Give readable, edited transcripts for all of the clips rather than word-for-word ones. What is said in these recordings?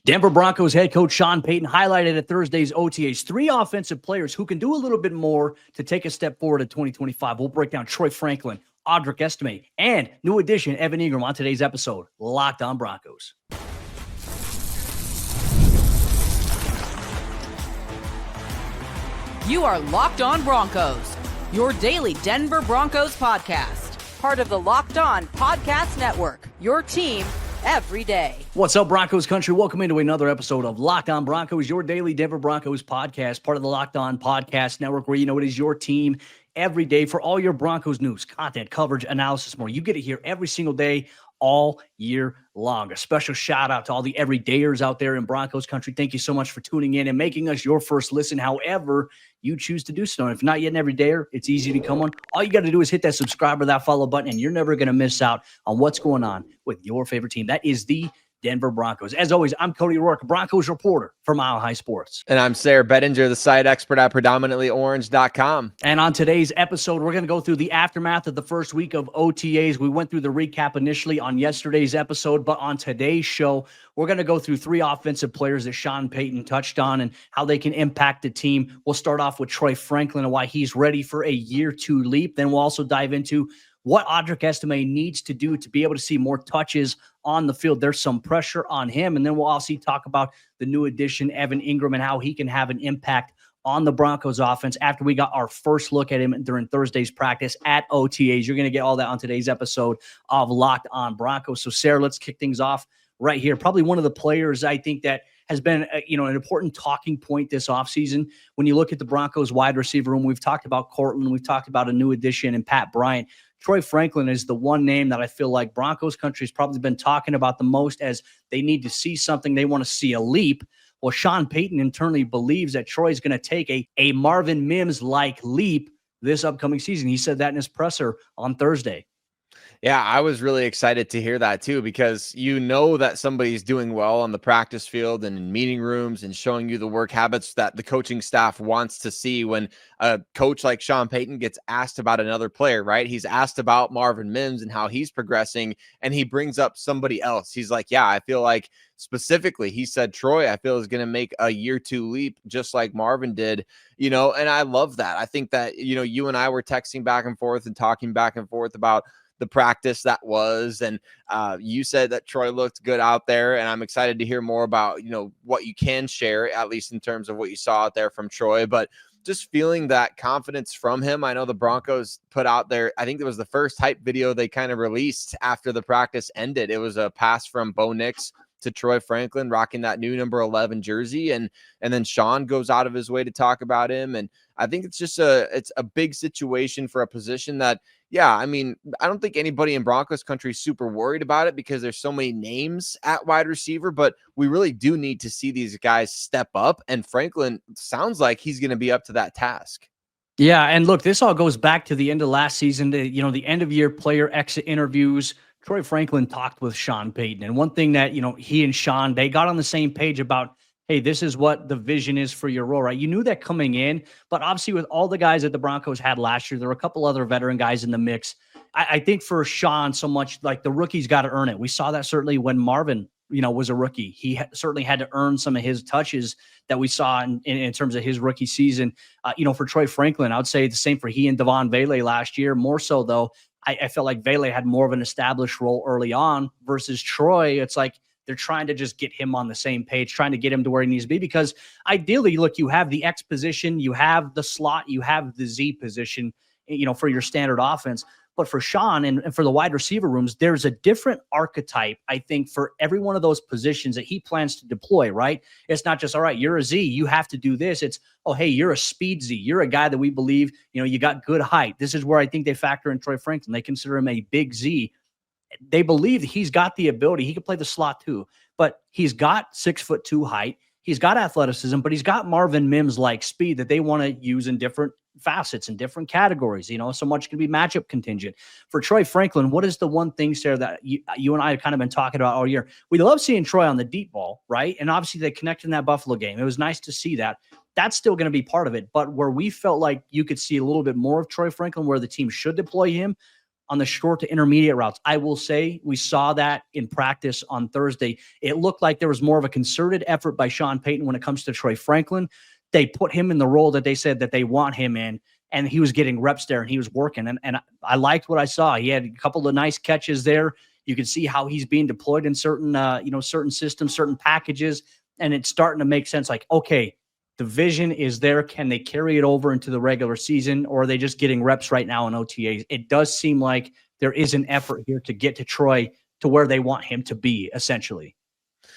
Denver Broncos head coach Sean Payton highlighted at Thursday's OTAs 3 offensive players who can do a little bit more to take a step forward in 2025. We'll break down Troy Franklin, Audric Estimé, and new addition Evan Engram on today's episode, Locked On Broncos. You are Locked On Broncos, your daily Denver Broncos podcast. Part of the Locked On Podcast Network, your team every day. What's up, Broncos Country? Welcome into another episode of Locked On Broncos, your daily Denver Broncos podcast, part of the Locked On Podcast Network, where you know it is your team every day for all your Broncos news, content, coverage, analysis, more. You get it here every single day, all year long. A special shout out to all the everydayers out there in Broncos Country. Thank you so much for tuning in and making us your first listen, however you choose to do so. And if not yet an everydayer, it's easy to come on. All you got to do is hit that subscribe or that follow button, and you're never going to miss out on what's going on with your favorite team. That is the Denver Broncos. As always, I'm Cody Roark, Broncos reporter for Mile High Sports. And I'm Sayre Bedinger, the site expert at predominantlyorange.com. And on today's episode, we're going to go through the aftermath of the first week of OTAs. We went through the recap initially on yesterday's episode, but on today's show, we're going to go through 3 offensive players that Sean Payton touched on and how they can impact the team. We'll start off with Troy Franklin and why he's ready for a year 2 leap. Then we'll also dive into what Audric Estimé needs to do to be able to see more touches on the field. There's some pressure on him. And then we'll also talk about the new addition, Evan Engram, and how he can have an impact on the Broncos offense after we got our first look at him during Thursday's practice at OTAs. You're going to get all that on today's episode of Locked On Broncos. So, Sayre, let's kick things off right here. Probably one of the players I think that has been an important talking point this offseason. When you look at the Broncos wide receiver room, we've talked about Cortland, we've talked about a new addition and Pat Bryant. Troy Franklin is the one name that I feel like Broncos Country has probably been talking about the most, as they need to see something. They want to see a leap. Well, Sean Payton internally believes that Troy is going to take a Marvin Mims-like leap this upcoming season. He said that in his presser on Thursday. Yeah, I was really excited to hear that too, because you know that somebody's doing well on the practice field and in meeting rooms and showing you the work habits that the coaching staff wants to see when a coach like Sean Payton gets asked about another player, right? He's asked about Marvin Mims and how he's progressing, and he brings up somebody else. He's like, yeah, I feel like specifically, he said, Troy, I feel is going to make a year 2 leap just like Marvin did, and I love that. I think that, you and I were texting back and forth and talking back and forth about the practice that was, and you said that Troy looked good out there, and I'm excited to hear more about what you can share, at least in terms of what you saw out there from Troy. But just feeling that confidence from him. I know the Broncos put out there, I think it was the first hype video they kind of released after the practice ended. It was a pass from Bo Nix to Troy Franklin rocking that new number 11 jersey, and then Sean goes out of his way to talk about him. And I think it's just it's a big situation for a position that, I don't think anybody in Broncos Country is super worried about it because there's so many names at wide receiver, but we really do need to see these guys step up, and Franklin sounds like he's going to be up to that task. Yeah, and look, this all goes back to the end of last season, the end of year player exit interviews. Troy Franklin talked with Sean Payton, and one thing that, he and Sean, they got on the same page about, hey, this is what the vision is for your role, right? You knew that coming in, but obviously with all the guys that the Broncos had last year, there were a couple other veteran guys in the mix. I think for Sean, so much like the rookies got to earn it. We saw that certainly when Marvin, was a rookie. He certainly had to earn some of his touches that we saw in terms of his rookie season. For Troy Franklin, I would say the same for he and Devon Vele last year. More so, though, I felt like Vele had more of an established role early on versus Troy. It's like they're trying to just get him on the same page, trying to get him to where he needs to be, because ideally, look, you have the X position, you have the slot, you have the Z position, for your standard offense. But for Sean and for the wide receiver rooms, there's a different archetype, I think, for every one of those positions that he plans to deploy, right? It's not just, all right, you're a Z, you have to do this. It's, oh, hey, you're a speed Z. You're a guy that we believe, you got good height. This is where I think they factor in Troy Franklin. They consider him a big Z. They believe he's got the ability. He could play the slot too, but he's got 6'2" height. He's got athleticism, but he's got Marvin Mims-like speed that they want to use in different facets and different categories. So much can be matchup contingent. For Troy Franklin, what is the one thing, Sarah, that you and I have kind of been talking about all year? We love seeing Troy on the deep ball, right? And obviously they connected in that Buffalo game. It was nice to see that. That's still going to be part of it. But where we felt like you could see a little bit more of Troy Franklin, where the team should deploy him, on the short to intermediate routes. I will say we saw that in practice on Thursday. It looked like there was more of a concerted effort by Sean Payton when it comes to Troy Franklin. They put him in the role that they said that they want him in, and he was getting reps there and he was working. And I liked what I saw. He had a couple of nice catches there. You can see how he's being deployed in certain, certain systems, certain packages, and it's starting to make sense. Like, okay, the vision is there. Can they carry it over into the regular season, or are they just getting reps right now in OTAs? It does seem like there is an effort here to get to Troy to where they want him to be, essentially.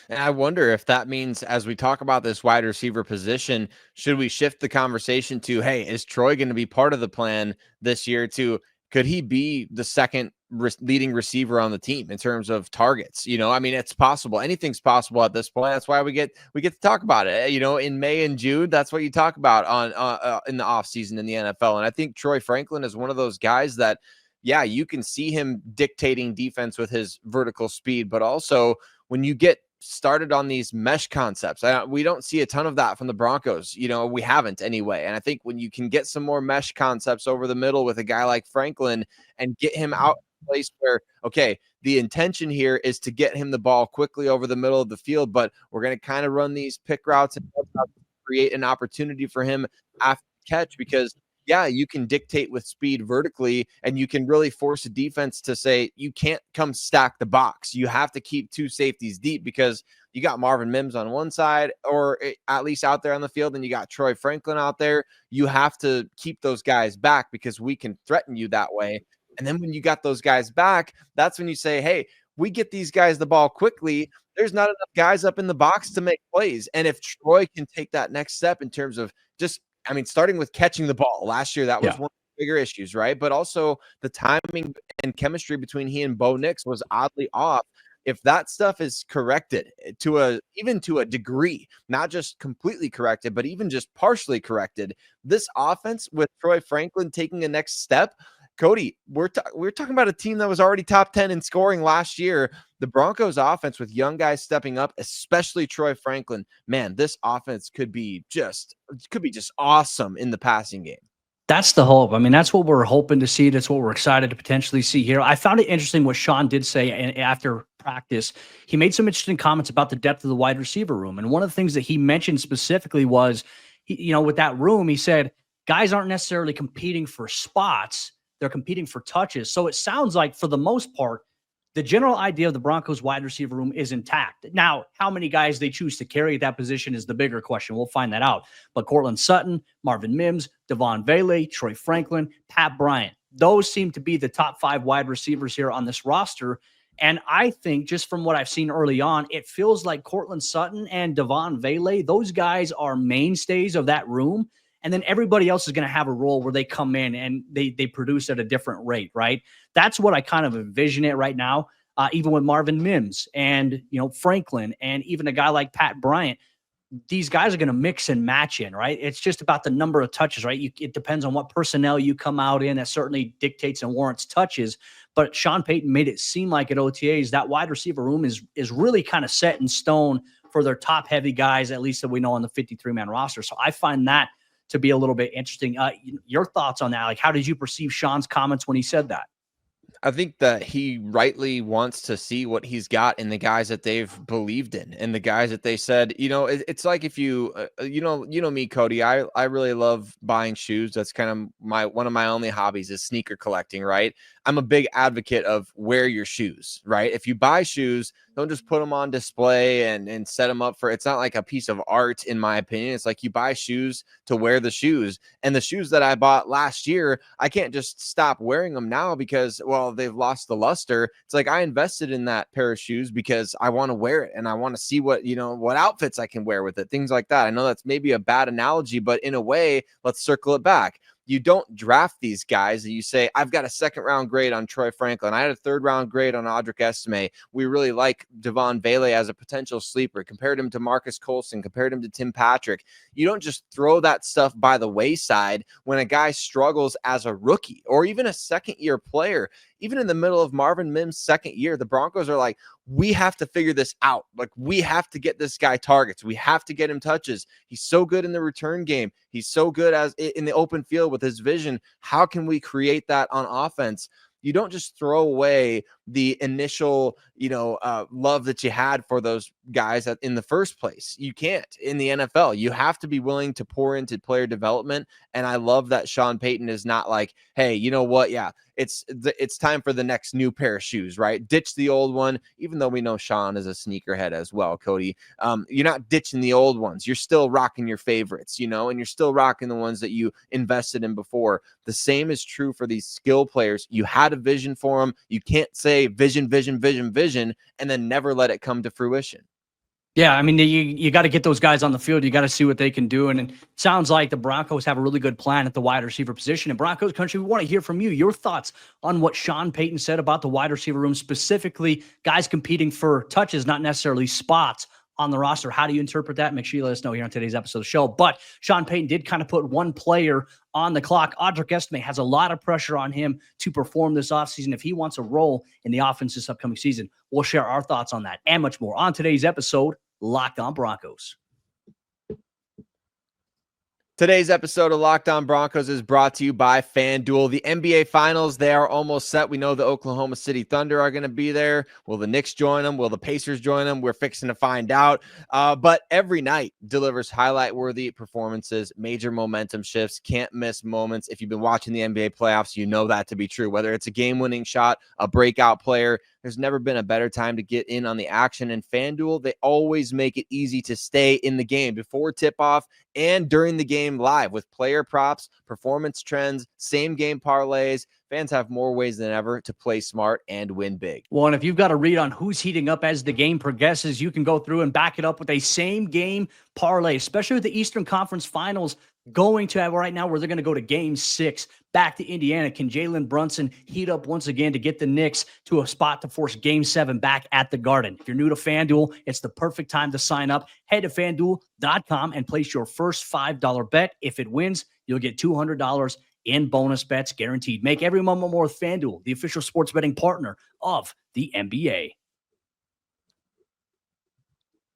And I wonder if that means, as we talk about this wide receiver position, should we shift the conversation to, hey, is Troy going to be part of the plan this year to, could he be the second leading receiver on the team in terms of targets? I mean, it's possible. Anything's possible at this point. That's why we get to talk about it. In May and June, that's what you talk about on in the offseason in the NFL. And I think Troy Franklin is one of those guys that, yeah, you can see him dictating defense with his vertical speed, but also when you get started on these mesh concepts, we don't see a ton of that from the Broncos. We haven't anyway. And I think when you can get some more mesh concepts over the middle with a guy like Franklin and get him out in a place where, okay, the intention here is to get him the ball quickly over the middle of the field, but we're going to kind of run these pick routes and create an opportunity for him after the catch, because yeah, you can dictate with speed vertically, and you can really force a defense to say, you can't come stack the box. You have to keep two safeties deep because you got Marvin Mims on one side, or at least out there on the field, and you got Troy Franklin out there. You have to keep those guys back because we can threaten you that way. And then when you got those guys back, that's when you say, hey, we get these guys the ball quickly. There's not enough guys up in the box to make plays. And if Troy can take that next step in terms of starting with catching the ball last year, that was one of the bigger issues, right? But also the timing and chemistry between he and Bo Nix was oddly off. If that stuff is corrected even to a degree, not just completely corrected, but even just partially corrected, this offense with Troy Franklin taking a next step, Cody, we're talking about a team that was already top 10 in scoring last year. The Broncos offense with young guys stepping up, especially Troy Franklin, man, this offense could be just awesome in the passing game. That's the hope. I mean, that's what we're hoping to see. That's what we're excited to potentially see here. I found it interesting what Sean did say after practice. He made some interesting comments about the depth of the wide receiver room. And one of the things that he mentioned specifically was, with that room, he said, guys aren't necessarily competing for spots. They're competing for touches. So it sounds like, for the most part, the general idea of the Broncos wide receiver room is intact. Now, how many guys they choose to carry at that position is the bigger question. We'll find that out. But Courtland Sutton, Marvin Mims, Devon Vele, Troy Franklin, Pat Bryant, those seem to be the top 5 wide receivers here on this roster. And I think, just from what I've seen early on, it feels like Courtland Sutton and Devon Vele, those guys are mainstays of that room. And then everybody else is going to have a role where they come in and they produce at a different rate, right? That's what I kind of envision it right now, even with Marvin Mims and, Franklin, and even a guy like Pat Bryant. These guys are going to mix and match in, right? It's just about the number of touches, right? It depends on what personnel you come out in. That certainly dictates and warrants touches. But Sean Payton made it seem like at OTAs, that wide receiver room is really kind of set in stone for their top-heavy guys, at least that we know on the 53-man roster. So I find that to be a little bit interesting. Your thoughts on that? Like, how did you perceive Sean's comments when he said that? I think that he rightly wants to see what he's got in the guys that they've believed in, and the guys that they said, it's like, if you, me, Cody, I really love buying shoes. That's kind of one of my only hobbies is sneaker collecting, right? I'm a big advocate of wear your shoes, right? If you buy shoes, don't just put them on display and set them up for, it's not like a piece of art, in my opinion. It's like you buy shoes to wear the shoes. And the shoes that I bought last year, I can't just stop wearing them now because, well, they've lost the luster. It's like I invested in that pair of shoes because I want to wear it and I want to see what outfits I can wear with it, things like that. I know that's maybe a bad analogy, but in a way, let's circle it back. You don't draft these guys and you say, I've got a 2nd round grade on Troy Franklin. I had a 3rd round grade on Audric Estimé. We really like Devon Vele as a potential sleeper. Compared him to Marcus Colson, compared him to Tim Patrick. You don't just throw that stuff by the wayside when a guy struggles as a rookie or even a 2nd-year player. Even in the middle of Marvin Mims' 2nd year, the Broncos are like, we have to figure this out. Like, we have to get this guy targets. We have to get him touches. He's so good in the return game. He's so good as in the open field with his vision. How can we create that on offense? you don't just throw away the initial, love that you had for those guys in the first place. You can't in the NFL. You have to be willing to pour into player development. And I love that Sean Payton is not like, hey, you know what? Yeah, it's time for the next new pair of shoes, right? Ditch the old one, even though we know Sean is a sneakerhead as well, Cody. You're not ditching the old ones. You're still rocking your favorites, and you're still rocking the ones that you invested in before. The same is true for these skill players. You had a vision for them. You can't say vision, vision, vision, vision, and then never let it come to fruition. Yeah, I mean, you got to get those guys on the field. You got to see what they can do. And it sounds like the Broncos have a really good plan at the wide receiver position. And Broncos Country, we want to hear from you, your thoughts on what Sean Payton said about the wide receiver room, specifically guys competing for touches, not necessarily spots on the roster. How do you interpret that? Make sure you let us know here on today's episode of the show. But Sean Payton did kind of put one player on the clock. Audric Estimé has a lot of pressure on him to perform this offseason if he wants a role in the offense this upcoming season. We'll share our thoughts on that and much more on today's episode, Locked On Broncos. Today's episode of Locked On Broncos is brought to you by FanDuel. The NBA Finals, they are almost set. We know the Oklahoma City Thunder are going to be there. Will the Knicks join them? Will the Pacers join them? We're fixing to find out. But every night delivers highlight-worthy performances, major momentum shifts, can't miss moments. If you've been watching the NBA playoffs, you know that to be true. Whether it's a game-winning shot, a breakout player, there's never been a better time to get in on the action. And FanDuel, they always make it easy to stay in the game before tip-off and during the game live with player props, performance trends, same-game parlays. Fans have more ways than ever to play smart and win big. Well, and if you've got a read on who's heating up as the game progresses, you can go through and back it up with a same-game parlay, especially with the Eastern Conference Finals going to have right now where they're going to go to Game 6 back to Indiana. Can Jalen Brunson heat up once again to get the Knicks to a spot to force Game 7 back at the Garden? If you're new to FanDuel, it's the perfect time to sign up. Head to FanDuel.com and place your first $5 bet. If it wins, you'll get $200 in bonus bets guaranteed. Make every moment more with FanDuel, the official sports betting partner of the NBA.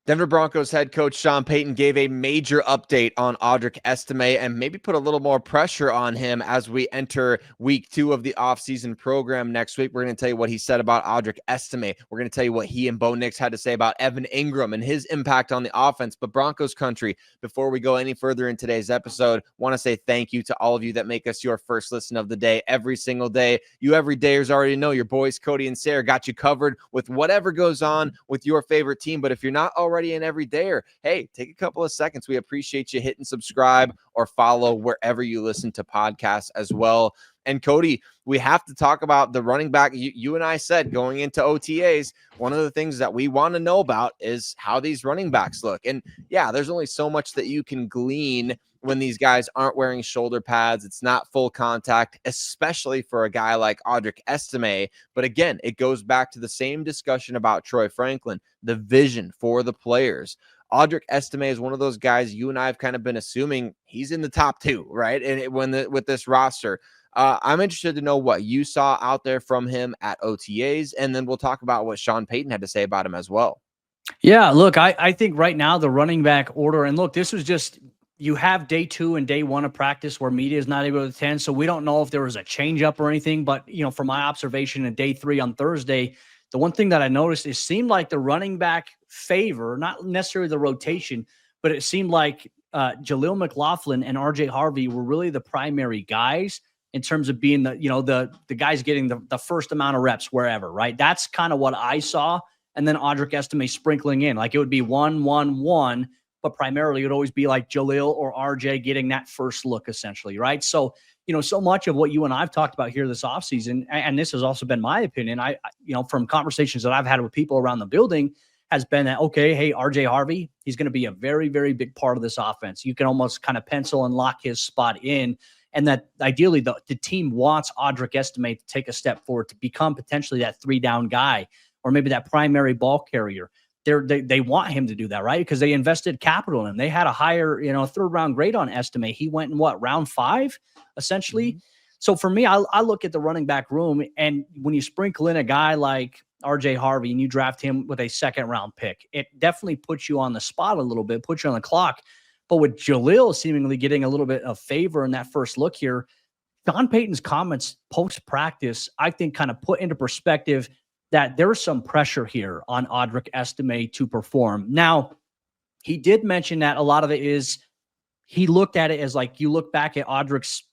Denver Broncos head coach Sean Payton gave a major update on Audric Estimé and maybe put a little more pressure on him as we enter week 2 of the offseason program next week. We're going to tell you what he said about Audric Estimé. We're going to tell you what he and Bo Nix had to say about Evan Engram and his impact on the offense. But Broncos Country, before we go any further in today's episode, want to say thank you to all of you that make us your first listen of the day every single day. You everydayers already know your boys Cody and Sayre got you covered with whatever goes on with your favorite team. But if you're not already an everydayer, hey, take a couple of seconds. We appreciate you hitting subscribe or follow wherever you listen to podcasts as well. And Cody, we have to talk about the running back. You and I said going into OTAs, one of the things that we want to know about is how these running backs look. And yeah, there's only so much that you can glean when these guys aren't wearing shoulder pads. It's not full contact, especially for a guy like Audric Estimé. But again, it goes back to the same discussion about Troy Franklin, the vision for the players. Audric Estimé is one of those guys you and I have kind of been assuming he's in the top 2, right? And with this roster, I'm interested to know what you saw out there from him at OTAs, and then we'll talk about what Sean Payton had to say about him as well. Yeah, look, I think right now the running back order, and look, this was just, you have day 2 and day 1 of practice where media is not able to attend, so we don't know if there was a change up or anything, but from my observation in day 3 on Thursday, the one thing that I noticed, it seemed like the running back favor, not necessarily the rotation, but it seemed like Jaleel McLaughlin and RJ Harvey were really the primary guys in terms of being the guys getting the first amount of reps wherever, right? That's kind of what I saw. And then Audric Estimé sprinkling in, like it would be 1-1-1, but primarily it would always be like Jaleel or RJ getting that first look essentially, right? So, so much of what you and I've talked about here this offseason, and this has also been my opinion, I from conversations that I've had with people around the building, has been that, okay, hey, RJ Harvey, he's going to be a very, very big part of this offense. You can almost kind of pencil and lock his spot in. And that ideally the team wants Audric Estimé to take a step forward to become potentially that 3-down guy or maybe that primary ball carrier. They want him to do that, right? Because they invested capital in him. They had a higher, 3rd-round grade on Estimé. He went in round 5, essentially. Mm-hmm. So for me, I look at the running back room, and when you sprinkle in a guy like RJ Harvey and you draft him with a 2nd-round pick, it definitely puts you on the spot a little bit, puts you on the clock. But with Jaleel seemingly getting a little bit of favor in that first look here, Sean Payton's comments post-practice, I think, kind of put into perspective that there's some pressure here on Audric Estimé to perform. Now, he did mention that a lot of it is he looked at it as like you look back at Audric's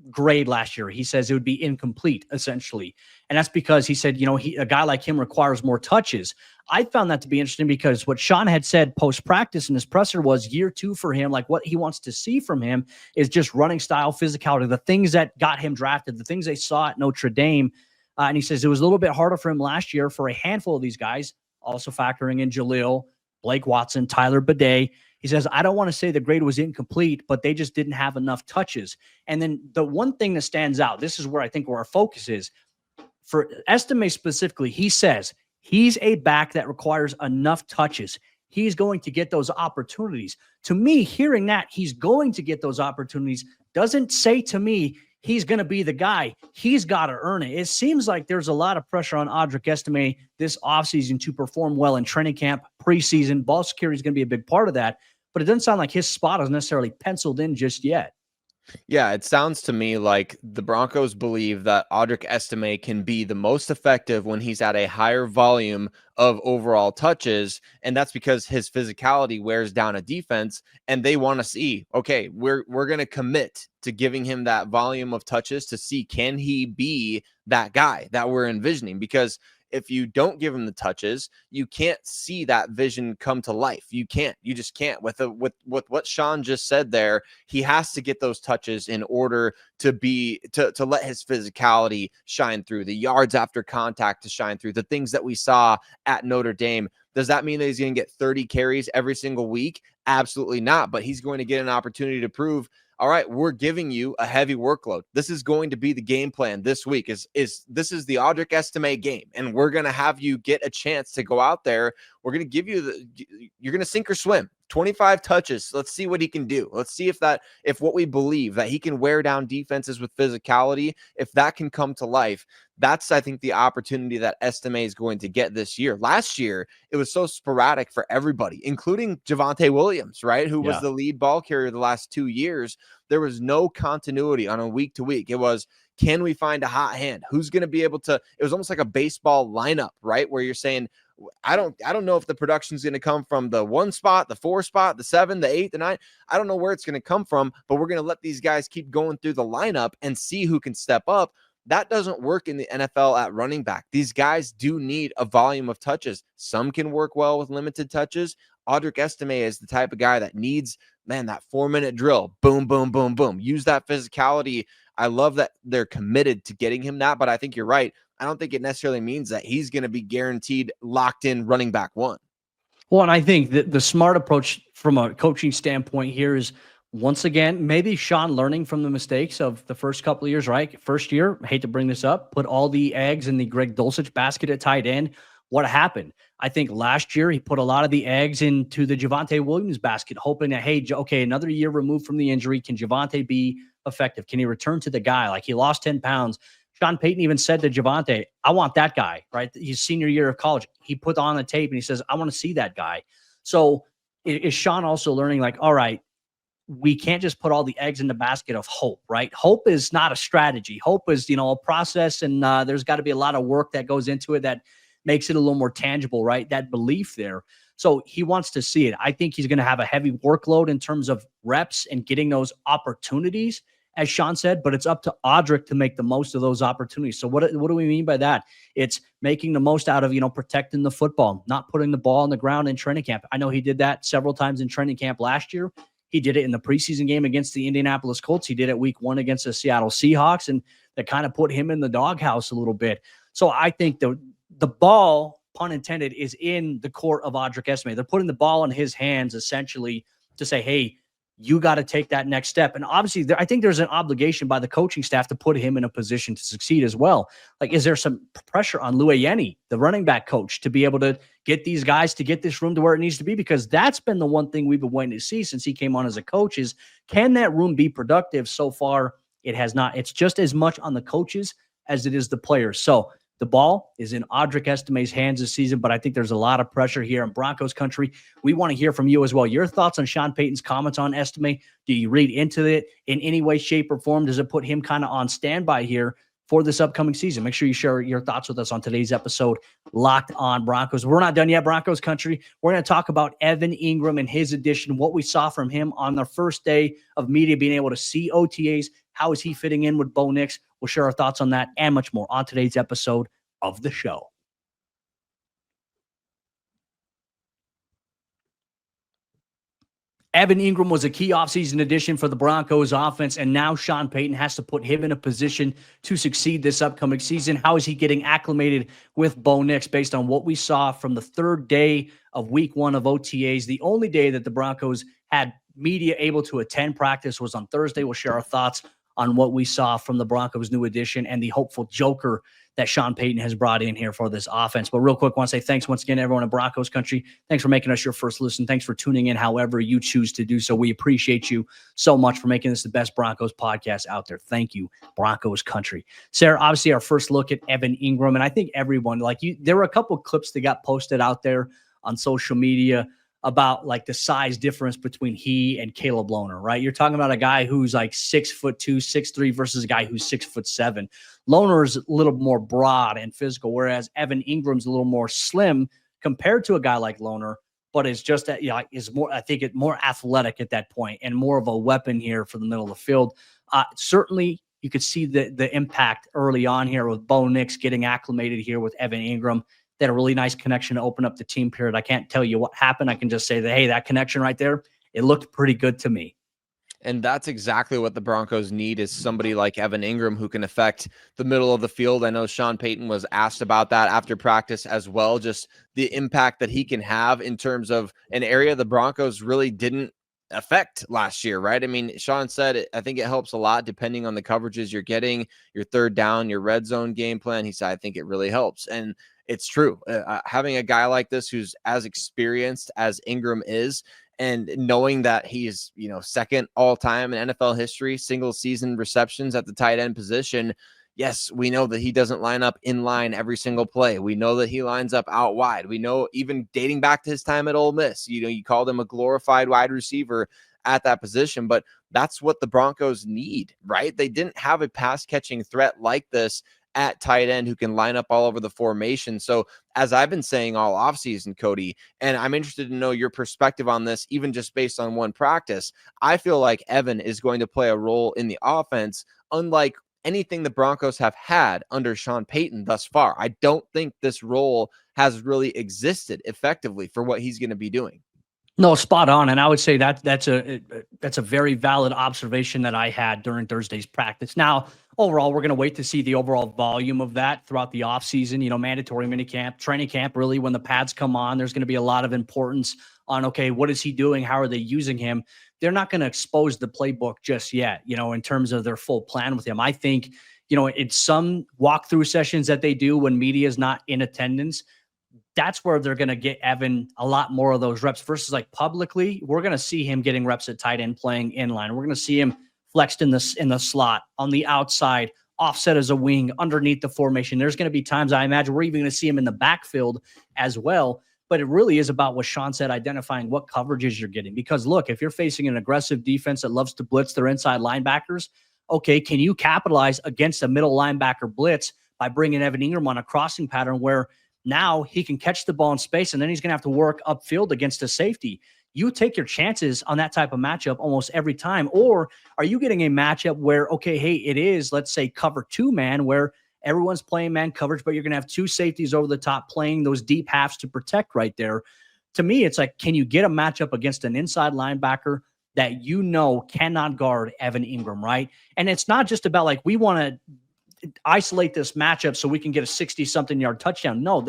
grade last year. He says it would be incomplete, essentially. And that's because he said, a guy like him requires more touches. I found that to be interesting because what Sean had said post-practice in his presser was year 2 for him, like what he wants to see from him is just running style, physicality, the things that got him drafted, the things they saw at Notre Dame. And he says it was a little bit harder for him last year for a handful of these guys, also factoring in Jaleel, Blake Watson, Sayre Bedinger. He says, I don't want to say the grade was incomplete, but they just didn't have enough touches. And then the one thing that stands out, this is where I think where our focus is, for Estimé specifically, he says he's a back that requires enough touches. He's going to get those opportunities. To me, hearing that he's going to get those opportunities doesn't say to me he's going to be the guy. He's got to earn it. It seems like there's a lot of pressure on Audric Estimé this offseason to perform well in training camp, preseason. Ball security is going to be a big part of that. But it doesn't sound like his spot is necessarily penciled in just yet. Yeah, it sounds to me like the Broncos believe that Audric Estimé can be the most effective when he's at a higher volume of overall touches, and that's because his physicality wears down a defense, and they want to see, okay, we're going to commit to giving him that volume of touches to see can he be that guy that we're envisioning, because if you don't give him the touches, you can't see that vision come to life. You just can't. With what Sean just said there, he has to get those touches in order to let his physicality shine through, the yards after contact to shine through, the things that we saw at Notre Dame. Does that mean that he's going to get 30 carries every single week? Absolutely not. But he's going to get an opportunity to prove, all right, we're giving you a heavy workload. This is going to be the game plan this week. This is the Audric Estimé game, and we're going to have you get a chance to go out there. We're going to give you you're going to sink or swim. 25 touches. Let's see what he can do. Let's see if what we believe that he can wear down defenses with physicality, if that can come to life. That's, I think, the opportunity that Estimé is going to get this year. Last year, it was so sporadic for everybody, including Javonte Williams, right? Who was the lead ball carrier the last 2 years. There was no continuity on a week to week. It was, can we find a hot hand? Who's going to be able to, it was almost like a baseball lineup, right? Where you're saying, I don't know if the production is going to come from the 1 spot, the 4 spot, the 7, the 8, the 9. I don't know where it's going to come from, but we're going to let these guys keep going through the lineup and see who can step up. That doesn't work in the NFL at running back. These guys do need a volume of touches. Some can work well with limited touches. Audric Estimé is the type of guy that needs, that 4-minute drill. Boom, boom, boom, boom. Use that physicality. I love that they're committed to getting him that, but I think you're right. I don't think it necessarily means that he's going to be guaranteed locked in running back 1. Well, and I think that the smart approach from a coaching standpoint here is, once again, maybe Sean learning from the mistakes of the first couple of years, right? First year, I hate to bring this up, put all the eggs in the Greg Dulcich basket at tight end. What happened? I think last year he put a lot of the eggs into the Javonte Williams basket, hoping that, hey, okay, another year removed from the injury. Can Javonte be effective? Can he return to the guy? Like, he lost 10 pounds. Sean Payton even said to Javonte, I want that guy, right? His senior year of college. He put on the tape and he says, I want to see that guy. So is Sean also learning, like, all right, we can't just put all the eggs in the basket of hope, right? Hope is not a strategy. Hope is, a process, and there's got to be a lot of work that goes into it that makes it a little more tangible, right? That belief there. So he wants to see it. I think he's going to have a heavy workload in terms of reps and getting those opportunities, as Sean said, but it's up to Audric to make the most of those opportunities. So what do we mean by that? It's making the most out of, protecting the football, not putting the ball on the ground in training camp. I know he did that several times in training camp last year. He did it in the preseason game against the Indianapolis Colts. He did it week 1 against the Seattle Seahawks, and that kind of put him in the doghouse a little bit. So I think the ball, pun intended, is in the court of Audric Estimé. They're putting the ball in his hands, essentially, to say, hey, you got to take that next step. And obviously, I think there's an obligation by the coaching staff to put him in a position to succeed as well. Like, is there some pressure on Luyeni, the running back coach, to be able to get these guys to get this room to where it needs to be? Because that's been the one thing we've been waiting to see since he came on as a coach is, can that room be productive? So far, it has not. It's just as much on the coaches as it is the players. So The ball is in Audric Estimé's hands this season, but I think there's a lot of pressure here in Broncos country. We want to hear from you as well. Your thoughts on Sean Payton's comments on Estime? Do you read into it in any way, shape, or form? Does it put him kind of on standby here for this upcoming season? Make sure you share your thoughts with us on today's episode, Locked On Broncos. We're not done yet, Broncos country. We're going to talk about Evan Engram and his addition, what we saw from him on the first day of media being able to see OTAs. How is he fitting in with Bo Nix? We'll share our thoughts on that and much more on today's episode of the show. Evan Engram was a key offseason addition for the Broncos offense, and now Sean Payton has to put him in a position to succeed this upcoming season. How is he getting acclimated with Bo Nix based on what we saw from the third day of week 1 of OTAs? The only day that the Broncos had media able to attend practice was on Thursday. We'll share our thoughts on what we saw from the Broncos' new addition and the hopeful joker that Sean Payton has brought in here for this offense. But real quick, I want to say thanks once again, everyone in Broncos country. Thanks for making us your first listen. Thanks for tuning in however you choose to do so. We appreciate you so much for making this the best Broncos podcast out there. Thank you, Broncos country. Sayre, obviously our first look at Evan Engram, and I think everyone, like you, there were a couple of clips that got posted out there on social media about like the size difference between he and Caleb Lohner, right? You're talking about a guy who's like 6'2", 6'3" versus a guy who's 6'7". Lohner is a little more broad and physical, whereas Evan Ingram's a little more slim compared to a guy like Lohner, but it's just that, is more, I think, more athletic at that point and more of a weapon here for the middle of the field. Certainly you could see the impact early on here with Bo Nix getting acclimated here with Evan Engram. They had a really nice connection to open up the team period. I can't tell you what happened. I can just say that, hey, that connection right there, it looked pretty good to me. And that's exactly what the Broncos need, is somebody like Evan Engram who can affect the middle of the field. I know Sean Payton was asked about that after practice as well, just the impact that he can have in terms of an area the Broncos really didn't affect last year, right? I mean, Sean said, I think it helps a lot depending on the coverages you're getting, your third down, your red zone game plan. He said, I think it really helps. And it's true. Having a guy like this who's as experienced as Engram is, and knowing that he's, second all time in NFL history, single season receptions at the tight end position. Yes, we know that he doesn't line up in line every single play. We know that he lines up out wide. We know, even dating back to his time at Ole Miss, you called him a glorified wide receiver at that position, but that's what the Broncos need, right? They didn't have a pass catching threat like this at tight end who can line up all over the formation. So as I've been saying all offseason, Cody, and I'm interested to know your perspective on this, even just based on one practice, I feel like Evan is going to play a role in the offense, unlike anything the Broncos have had under Sean Payton thus far. I don't think this role has really existed effectively for what he's going to be doing. No, spot on. And I would say that's a very valid observation that I had during Thursday's practice. Now, overall, we're going to wait to see the overall volume of that throughout the offseason, mandatory minicamp, training camp. Really, when the pads come on, there's going to be a lot of importance on, okay, what is he doing? How are they using him? They're not going to expose the playbook just yet, in terms of their full plan with him. I think, in some walkthrough sessions that they do when media is not in attendance, that's where they're going to get Evan a lot more of those reps versus like publicly. We're going to see him getting reps at tight end, playing inline. We're going to see him flexed in the slot, on the outside, offset as a wing, underneath the formation. There's going to be times, I imagine, we're even going to see him in the backfield as well. But it really is about what Sean said, identifying what coverages you're getting. Because look, if you're facing an aggressive defense that loves to blitz their inside linebackers, okay, can you capitalize against a middle linebacker blitz by bringing Evan Engram on a crossing pattern where now he can catch the ball in space, and then he's going to have to work upfield against a safety? You take your chances on that type of matchup almost every time. Or are you getting a matchup where, okay, hey, it is, let's say, cover 2 man, where everyone's playing man coverage, but you're going to have 2 safeties over the top playing those deep halves to protect right there. To me, it's like, can you get a matchup against an inside linebacker that cannot guard Evan Engram, right? And it's not just about like, we want to isolate this matchup so we can get a 60-something yard touchdown. No,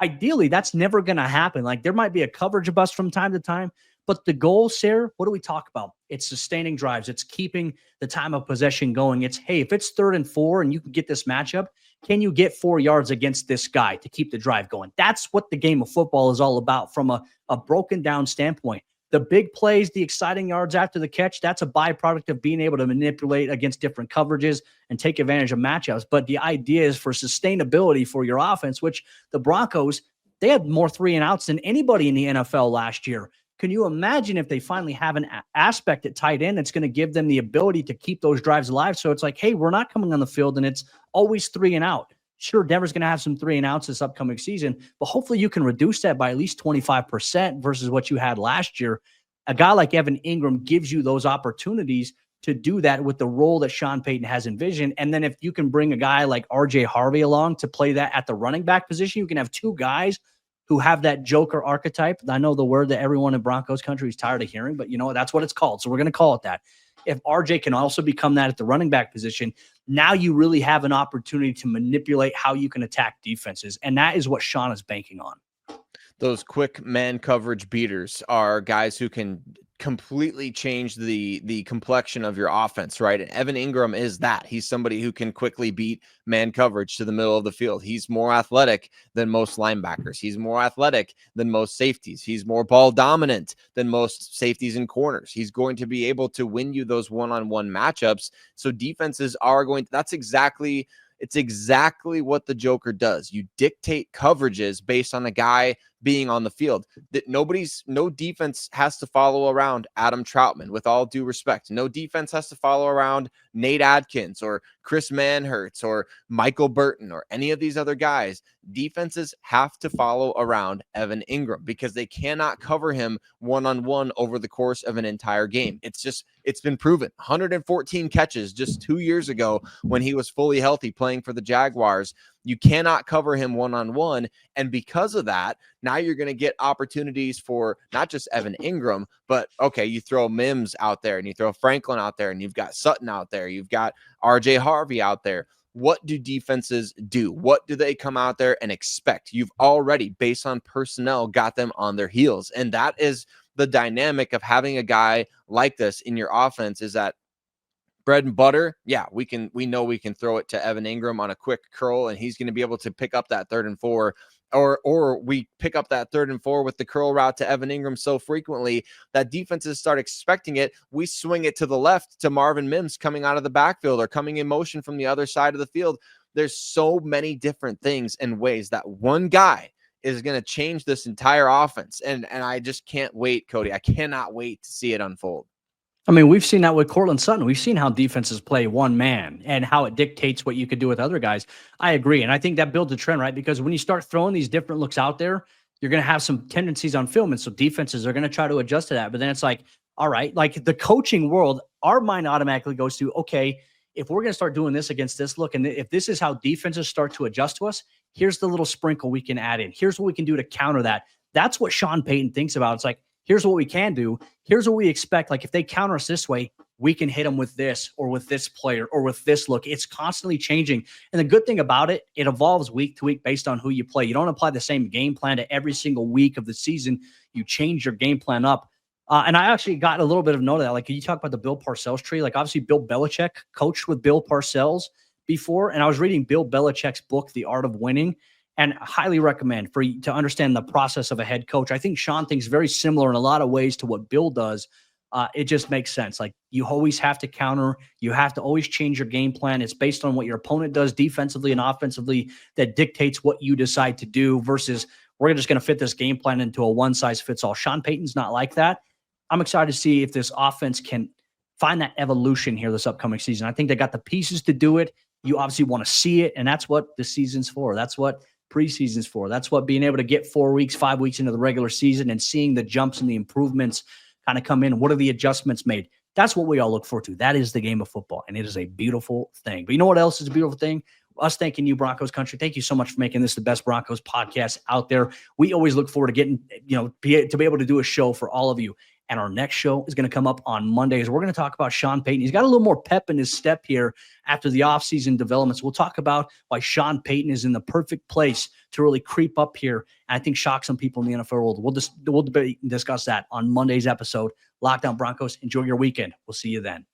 ideally, that's never going to happen. Like, there might be a coverage bust from time to time, but the goal, Sayre, what do we talk about? It's sustaining drives. It's keeping the time of possession going. It's, hey, if it's 3rd and 4 and you can get this matchup, can you get 4 yards against this guy to keep the drive going? That's what the game of football is all about from a broken down standpoint. The big plays, the exciting yards after the catch, that's a byproduct of being able to manipulate against different coverages and take advantage of matchups. But the idea is for sustainability for your offense, which the Broncos, they had more 3-and-outs than anybody in the NFL last year. Can you imagine if they finally have an aspect at tight end that's going to give them the ability to keep those drives alive? So it's like, hey, we're not coming on the field and it's always 3-and-out. Sure, Denver's going to have some 3-and-outs this upcoming season, but hopefully you can reduce that by at least 25% versus what you had last year. A guy like Evan Engram gives you those opportunities to do that with the role that Sean Payton has envisioned. And then if you can bring a guy like RJ Harvey along to play that at the running back position, you can have two guys who have that Joker archetype. I know the word that everyone in Broncos country is tired of hearing, but you know, that's what it's called. So we're going to call it that. If RJ can also become that at the running back position, now you really have an opportunity to manipulate how you can attack defenses. And that is what Sean is banking on. Those quick man coverage beaters are guys who can completely change the complexion of your offense, right? And Evan Engram is that. He's somebody who can quickly beat man coverage to the middle of the field. He's more athletic than most linebackers. He's more athletic than most safeties. He's more ball dominant than most safeties and corners. He's going to be able to win you those one-on-one matchups. So defenses are going to, it's exactly what the Joker does. You dictate coverages based on a guy being on the field. That no defense has to follow around Adam Troutman, with all due respect. No defense has to follow around Nate Adkins or Chris Manhertz or Michael Burton or any of these other guys. Defenses have to follow around Evan Engram because they cannot cover him one-on-one over the course of an entire game. It's been proven. 114 catches just 2 years ago when he was fully healthy playing for the Jaguars. You cannot cover him one-on-one. And because of that, now you're going to get opportunities for not just Evan Engram, but okay, you throw Mims out there and you throw Franklin out there and you've got Sutton out there. You've got RJ Harvey out there. What do defenses do? What do they come out there and expect? You've already, based on personnel, got them on their heels. And that is the dynamic of having a guy like this in your offense, is that bread and butter. Yeah, we know we can throw it to Evan Engram on a quick curl and he's going to be able to pick up that 3rd and 4, or we pick up that 3rd and 4 with the curl route to Evan Engram so frequently that defenses start expecting it. We swing it to the left to Marvin Mims coming out of the backfield or coming in motion from the other side of the field. There's so many different things and ways that one guy is going to change this entire offense. And I just can't wait, Cody. I cannot wait to see it unfold. I mean, we've seen that with Courtland Sutton. We've seen how defenses play one man and how it dictates what you could do with other guys. I agree. And I think that builds a trend, right? Because when you start throwing these different looks out there, you're going to have some tendencies on film. And so defenses are going to try to adjust to that. But then it's like, all right, like the coaching world, our mind automatically goes to, okay, if we're going to start doing this against this look, and if this is how defenses start to adjust to us, here's the little sprinkle we can add in. Here's what we can do to counter that. That's what Sean Payton thinks about. It's like, here's what we can do. Here's what we expect. Like if they counter us this way, we can hit them with this or with this player or with this look. It's constantly changing. And the good thing about it, it evolves week to week based on who you play. You don't apply the same game plan to every single week of the season. You change your game plan up. And I actually got a little bit of note of that. Like you talk about the Bill Parcells tree. Like obviously Bill Belichick coached with Bill Parcells before. And I was reading Bill Belichick's book, The Art of Winning. And highly recommend for you to understand the process of a head coach. I think Sean thinks very similar in a lot of ways to what Bill does. It just makes sense. Like you always have to counter. You have to always change your game plan. It's based on what your opponent does defensively and offensively that dictates what you decide to do versus we're just going to fit this game plan into a one-size-fits-all. Sean Payton's not like that. I'm excited to see if this offense can find that evolution here this upcoming season. I think they got the pieces to do it. You obviously want to see it, and that's what the season's for. That's what preseason's for. That's what being able to get 4 weeks, 5 weeks into the regular season and seeing the jumps and the improvements kind of come in. What are the adjustments made? That's what we all look forward to. That is the game of football, and it is a beautiful thing. But you know what else is a beautiful thing? Us thanking you, Broncos Country. Thank you so much for making this the best Broncos podcast out there. We always look forward to getting, to be able to do a show for all of you. And our next show is going to come up on Mondays. We're going to talk about Sean Payton. He's got a little more pep in his step here after the offseason developments. We'll talk about why Sean Payton is in the perfect place to really creep up here and I think shock some people in the NFL world. We'll debate and discuss that on Monday's episode. Lockdown Broncos. Enjoy your weekend. We'll see you then.